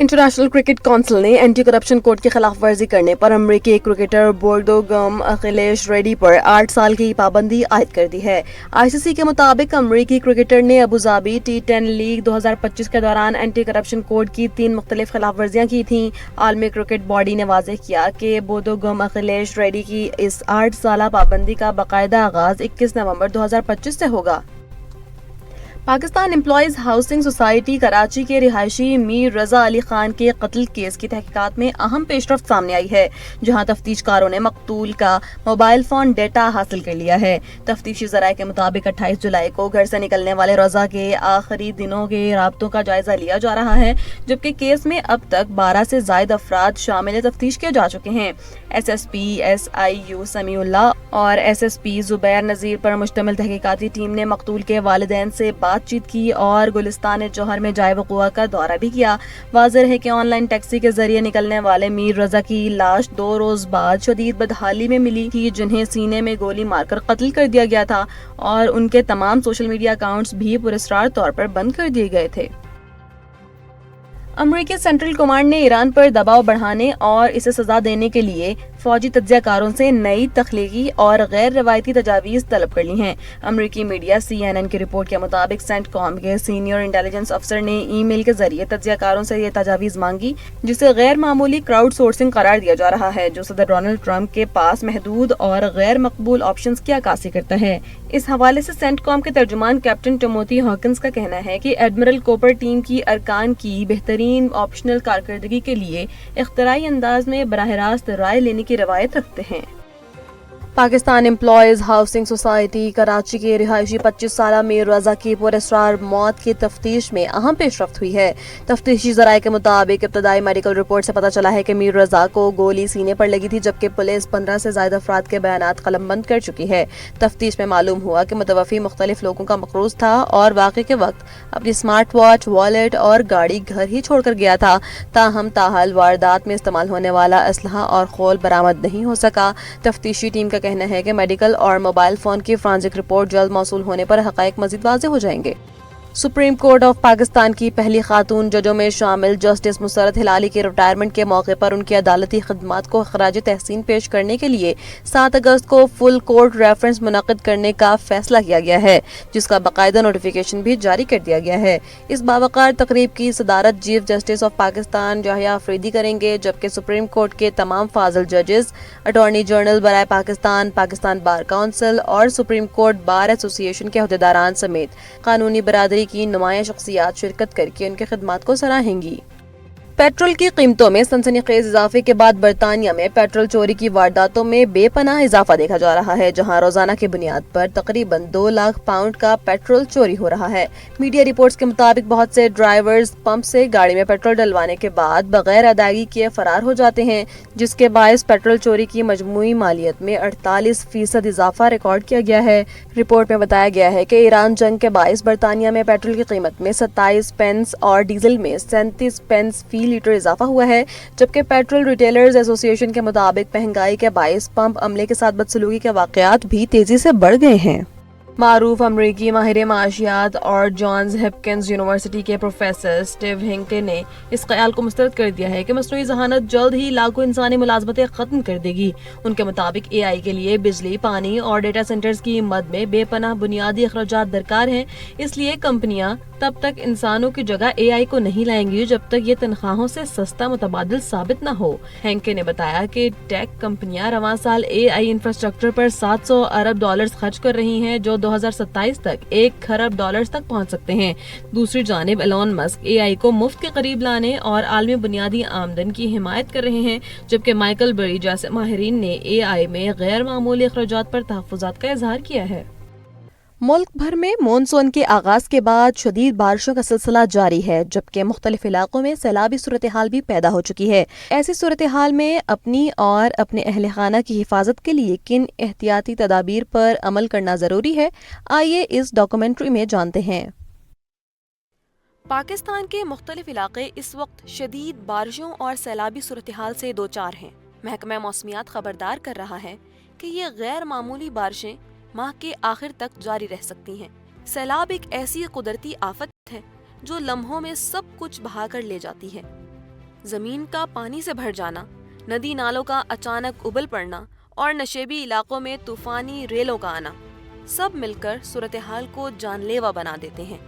International cricket council ने anti corruption code की खिलाफ वर्जी करने पर अमरीकी क्रिकेटर बोर्डोगम अखिलेश रेड्डी पर 8 साल की पाबंदी आयद कर दी है। आईसीसी के मुताबिक अमरीकी क्रिकेटर ने अबूधाबी T10 लीग 2025 के दौरान एंटी करप्शन कोड की 3 मुख्तलिफ खिलाफ वर्जियां की थीं। आलमी क्रिकेट बॉडी ने वाज़ेह किया कि बोर्डोगम अखिलेश रेड्डी की इस 8 साला पाबंदी का बाकायदा आगाज 21 नवंबर 2025 से होगा। Pakistan employees housing society Karachi के रिहायशी मीर रजा अली खान के कत्ल केस की तहकीकात में अहम पेशरफ्त सामने आई है, जहां तफ्तीशकारों ने मकतूल का मोबाइल फोन डेटा हासिल कर लिया है। तफ्तीशी ज़राए के मुताबिक 28 जुलाई को घर से निकलने वाले रजा के आखिरी दिनों के राब्तों का जायजा लिया जा रहा है, जबकि केस में अब तक 12 से ज़ायद अफराद शामिल तफ्तीश किए जा चुके हैं। SSP SIU समीउल्लाह और SSP जुबैर नज़ीर पर मुश्तमिल तहकीकाती टीम ने मकतूल के वालिदैन से बातचीत की और गुलिस्तान जौहर में जाए वक़ुआ का दौरा भी किया। वाज़ेह है कि ऑनलाइन टैक्सी के जरिए निकलने वाले मीर रजा की लाश 2 रोज बाद शदीद बदहाली में मिली थी, जिन्हें सीने में गोली मारकर कत्ल कर दिया गया था और उनके तमाम सोशल मीडिया अकाउंट्स भी पुरस्कार तौर पर बंद कर दिए गए थे। अमरीकी सेंट्रल कमांड ने ईरान पर दबाव बढ़ाने और इसे सजा देने के लिए फौजी तज्ज़ियाकारों से नई तख्लीकी और गैर रवायती तजावीज़ तलब कर ली हैं। अमरीकी मीडिया CNN की रिपोर्ट के मुताबिक सेंटकॉम के सीनियर इंटेलिजेंस अफसर ने ईमेल के जरिए तज्ज़ियाकारों से ये तजावीज़ मांगी, जिसे गैर मामूली क्राउड सोर्सिंग करार दिया जा रहा है, जो सदर डोनाल्ड ट्रंप के पास महदूद और गैर मकबूल ऑप्शंस की अक्कासी करता है। इस हवाले से सेंटकॉम के तर्जुमान कैप्टन टिमोथी हॉकिंस का कहना है कि एडमिरल कोपर टीम की अरकान की बेहतरीन ऑप्शनल कारकर्दगी के लिए इख्तराई अंदाज में बराह रास्त राय लेने की रवायत रखते हैं। Pakistan employees housing society Karachi के रिहायशी 25 साला मीर रजा की पुरस्कार मौत की तफ्तीश में अहम पेशरफ्त हुई है। तफ्तीशी ज़राए के मुताबिक इब्तदाई मेडिकल रिपोर्ट से पता चला है कि मीर रजा को गोली सीने पर लगी थी, जबकि पुलिस 15 से ज़ायद अफराद के बयानात कलमबंद कर चुकी है। तफ्तीश में मालूम हुआ कि मुतवफ़ी मुख्तलिफ लोगों का मकरूज था और वाक़े के वक्त अपनी स्मार्ट वॉच, वॉलेट और गाड़ी घर ही छोड़कर गया था। ताहम ताहाल वारदात में इस्तेमाल होने वाला असलहा और खोल बरामद नहीं हो सका। तफ्तीशी टीम का कहना है कि मेडिकल और मोबाइल फोन की फॉरेंसिक रिपोर्ट जल्द मौसूल होने पर हक़ाइक़ मज़ीद वाज़ेह हो जाएंगे। सुप्रीम कोर्ट ऑफ पाकिस्तान की पहली खातून जजों में शामिल जस्टिस मुसरत हिलाली के रिटायरमेंट के मौके पर उनकी अदालती खिदमात को खराज तहसीन पेश करने के लिए 7 अगस्त को फुल कोर्ट रेफरेंस मुनक़िद करने का फैसला किया गया है, जिसका बाकायदा नोटिफिकेशन भी जारी कर दिया गया है। इस बावकार तकरीब की सदारत chief justice of Pakistan Yahya Afridi करेंगे, जबकि सुप्रीम कोर्ट के तमाम फाजिल जजेस, अटॉर्नी जनरल बराए पाकिस्तान, पाकिस्तान बार काउंसिल और सुप्रीम कोर्ट बार एसोसिएशन के अहदेदारान समेत कानूनी बरादरी की नुमाया शख्सियात शिरकत करके उनकी खिदमात को सराहेंगी। पेट्रोल की कीमतों में सनसनीखेज इजाफे के बाद बरतानिया में पेट्रोल चोरी की वारदातों में बेपनाह इजाफा देखा जा रहा है, जहां रोजाना की बुनियाद पर तकरीबन 2 लाख पाउंड का पेट्रोल चोरी हो रहा है। मीडिया रिपोर्ट्स के मुताबिक बहुत से ड्राइवर्स पंप से गाड़ी में पेट्रोल डलवाने के बाद बगैर अदायगी किए फरार हो जाते हैं, जिसके बायस पेट्रोल चोरी की मजमूई मालियत में 48% इजाफा रिकॉर्ड किया गया है। रिपोर्ट में बताया गया है कि ईरान जंग के बायस बरतानिया में पेट्रोल की कीमत में 27 पेंस और डीजल में 37 पेंस फी लीटर इजाफा हुआ है, जबकि पेट्रोल रिटेलर्स एसोसिएशन के मुताबिक महंगाई के बायस पंप अमले के साथ बदसलूकी के वाकयात भी तेजी से बढ़ गए हैं। मारूफ अमरीकी माहिर माशियात और जॉन्स हॉपकिंस यूनिवर्सिटी के प्रोफेसर स्टीव हिंके ने इस ख्याल को मुस्तरद कर दिया है कि मसनूई ज़हानत जल्द ही लाखों इंसानी मुलाजमतें खत्म कर देगी। उनके मुताबिक AI के लिए बिजली, पानी और डेटा सेंटर्स की मद में बेपनाह बुनियादी अखराजात दरकार हैं, इसलिए कंपनियां तब तक इंसानों की जगह AI को नहीं लाएंगी जब तक ये तनख्वाहों से सस्ता मुतबादिल साबित न हो। हैंके ने बताया कि टेक कंपनियां रवां साल AI इंफ्रास्ट्रक्चर पर $700 अरब खर्च कर रही हैं, जो 2027 तक $1 खरब तक पहुंच सकते हैं। दूसरी जानिब एलोन मस्क AI को मुफ्त के करीब लाने और आलमी बुनियादी आमदन की हिमायत कर रहे हैं, जबकि माइकल बरी जैसे माहिरीन ने AI में गैर मामूली अखराजात पर तहफ़्फ़ुज़ात का इजहार किया है। मुल्क भर में मानसून के आगाज के बाद शदीद बारिशों का सिलसिला जारी है, जबकि मुख्तलिफ इलाकों में सैलाबी सूरत हाल भी पैदा हो चुकी है। ऐसी सूरत हाल में अपनी और अपने अहल खाना की हिफाजत के लिए किन एहतियाती तदाबीर पर अमल करना जरूरी है, आइए इस डॉक्यूमेंट्री में जानते हैं। पाकिस्तान के मुख्तलिफ इलाके इस वक्त शदीद बारिशों और सैलाबी सूरत हाल से दो चार हैं। महकमा मौसमियात खबरदार कर रहा है कि ये गैर मामूली बारिशें माह के आखिर तक जारी रह सकती हैं। सैलाब एक ऐसी कुदरती आफत है जो लम्हों में सब कुछ बहा कर ले जाती है। زمین کا پانی سے بھر جانا، ندی نالوں کا اچانک ابل پڑنا اور نشیبی علاقوں میں طوفانی ریلوں کا آنا سب مل کر صورتحال کو جان لیوا بنا دیتے ہیں۔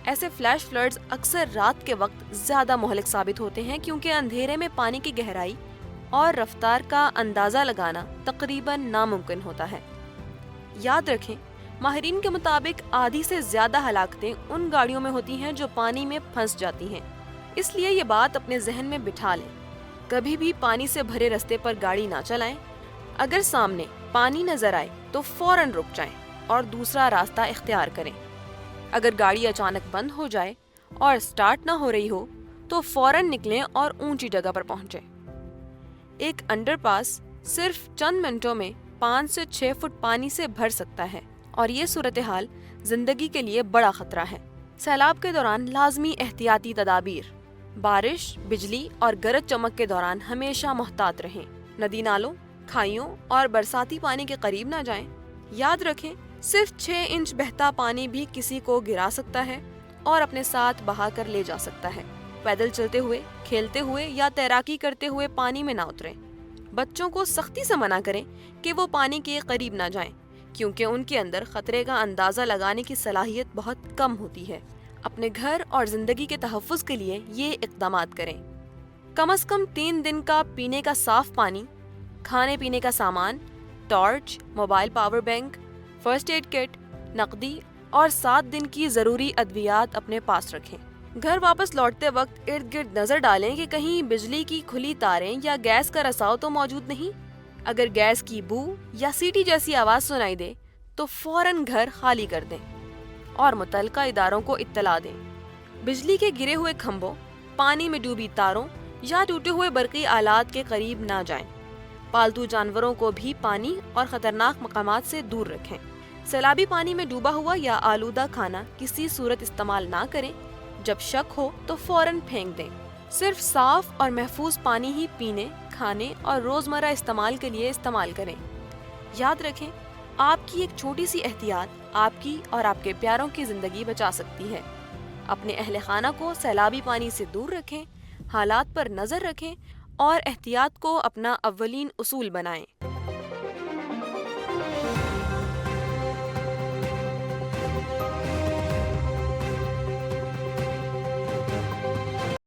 ایسے فلیش فلڈز اکثر رات کے وقت زیادہ مہلک ثابت ہوتے ہیں کیونکہ اندھیرے میں پانی کی گہرائی اور رفتار کا اندازہ لگانا تقریباً ناممکن ہوتا ہے۔ یاد رکھیں، ماہرین کے مطابق آدھی سے زیادہ ہلاکتیں ان گاڑیوں میں ہوتی ہیں جو پانی میں پھنس جاتی ہیں، اس لیے یہ بات اپنے ذہن میں بٹھا لیں، کبھی بھی پانی سے بھرے رستے پر گاڑی نہ چلائیں۔ اگر سامنے پانی نظر آئے تو فوراً رک جائیں اور دوسرا راستہ اختیار کریں۔ اگر گاڑی اچانک بند ہو جائے اور سٹارٹ نہ ہو رہی ہو تو فوراً نکلیں اور اونچی جگہ پر پہنچیں۔ ایک انڈر پاس صرف چند منٹوں میں 5 سے 6 فٹ پانی سے بھر سکتا ہے اور یہ صورتحال زندگی کے لیے بڑا خطرہ ہے۔ سیلاب کے دوران لازمی احتیاطی تدابیر۔ بارش، بجلی اور گرج چمک کے دوران ہمیشہ محتاط رہیں۔ ندی نالوں، کھائیوں اور برساتی پانی کے قریب نہ جائیں۔ یاد رکھیں، صرف 6 انچ بہتا پانی بھی کسی کو گرا سکتا ہے اور اپنے ساتھ بہا کر لے جا سکتا ہے۔ پیدل چلتے ہوئے، کھیلتے ہوئے یا تیراکی کرتے ہوئے پانی میں نہ اتریں۔ بچوں کو سختی سے منع کریں کہ وہ پانی کے قریب نہ جائیں کیونکہ ان کے اندر خطرے کا اندازہ لگانے کی صلاحیت بہت کم ہوتی ہے۔ اپنے گھر اور زندگی کے تحفظ کے لیے یہ اقدامات کریں۔ کم از کم 3 دن کا پینے کا صاف پانی، کھانے پینے کا سامان، torch, mobile power bank, first aid kit, نقدی اور 7 دن کی ضروری ادویات اپنے پاس رکھیں۔ گھر واپس لوٹتے وقت ارد گرد نظر ڈالیں کہ کہیں بجلی کی کھلی تاریں یا گیس کا رساؤ تو موجود نہیں۔ اگر گیس کی بو یا سیٹی جیسی آواز سنائی دے تو فوراً گھر خالی کر دیں اور متعلقہ اداروں کو اطلاع دیں۔ بجلی کے گرے ہوئے کھمبوں، پانی میں ڈوبی تاروں یا ٹوٹے ہوئے برقی آلات کے قریب نہ جائیں۔ پالتو جانوروں کو بھی پانی اور خطرناک مقامات سے دور رکھیں۔ سیلابی پانی میں ڈوبا ہوا یا آلودہ کھانا کسی صورت استعمال نہ کریں۔ جب شک ہو تو فوراً پھینک دیں۔ صرف صاف اور محفوظ پانی ہی پینے، کھانے اور روزمرہ استعمال کے لیے استعمال کریں۔ یاد رکھیں، آپ کی ایک چھوٹی سی احتیاط آپ کی اور آپ کے پیاروں کی زندگی بچا سکتی ہے۔ اپنے اہل خانہ کو سیلابی پانی سے دور رکھیں، حالات پر نظر رکھیں اور احتیاط کو اپنا اولین اصول بنائیں۔